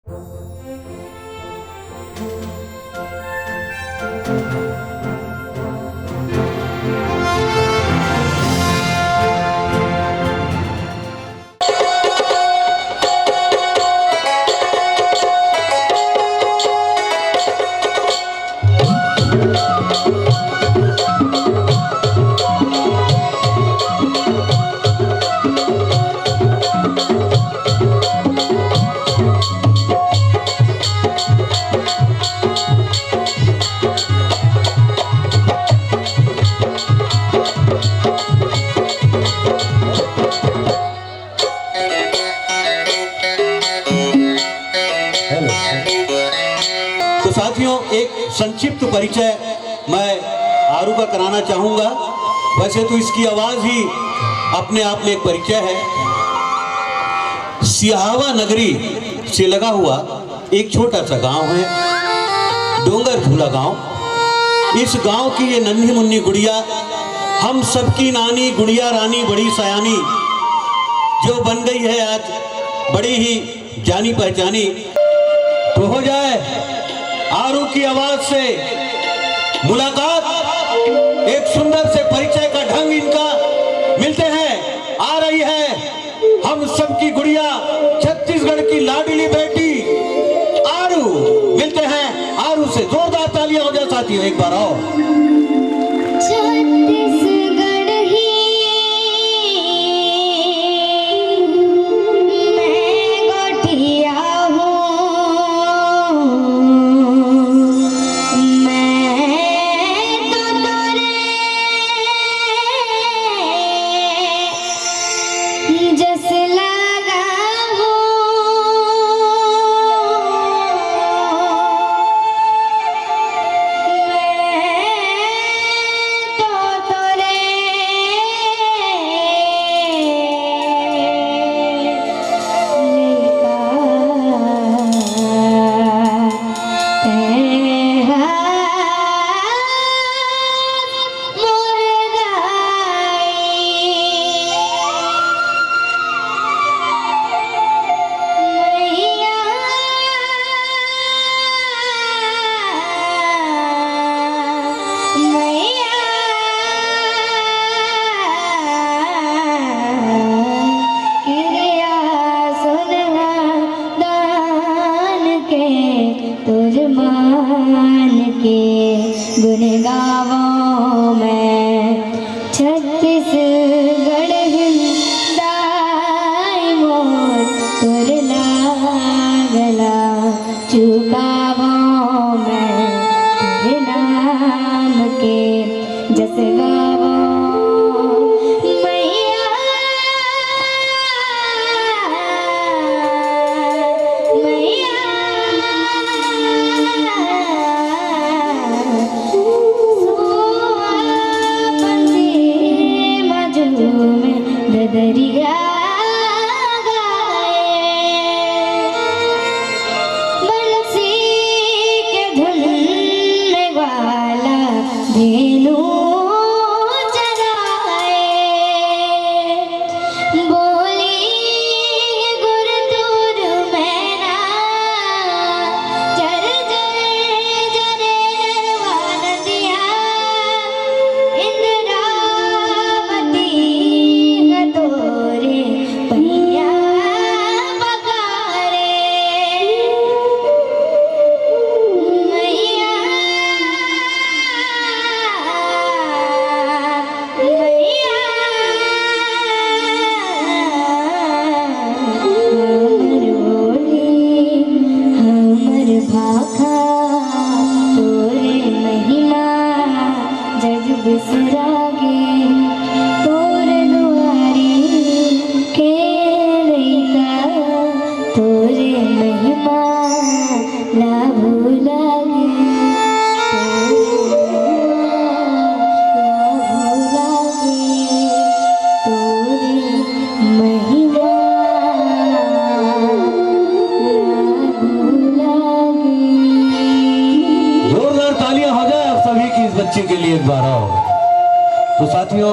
तो साथियों, एक संक्षिप्त परिचय मैं आरू का कराना चाहूँगा। वैसे तो इसकी आवाज़ ही अपने आप में एक परिचय है। सिहावा नगरी से लगा हुआ एक छोटा सा गांव है, डोंगर झूला गांव। इस गांव की ये नन्ही मुन्नी गुड़िया, हम सबकी नानी गुड़िया रानी बड़ी सयानी, जो बन गई है आज बड़ी ही जानी पहचानी। तो हो जाए आरू की आवाज से मुलाकात, एक सुंदर से परिचय का ढंग इनका मिलते हैं। आ रही है हम सबकी गुड़िया, छत्तीसगढ़ की लाडली बेटी आरू। मिलते हैं आरू से, जोरदार तालियां हो जाए साथियों, एक बार आओ। गुण गावों मैं छत्तीसगढ़ हिंदाई मोर तुर लागला चुकावों मैं तेरे नाम के जस गावों मैया मैया दरिया गाए बंसी के धुन वाला धेनु चराए बोली गुरतुर मैना जर जर जरे नरवान दिया इंद्रावती तोरे पहिया बगारे मैया मैया हमर बोली हमर भाखा तोरे महिमा जग बिसरागे तोरे तोरे महिमा ना भूलागे तोरे महिमा ना भूलागे। जोरदार तालियां हो जाए आप सभी की इस बच्चे के लिए एक बार आओ। तो साथियों,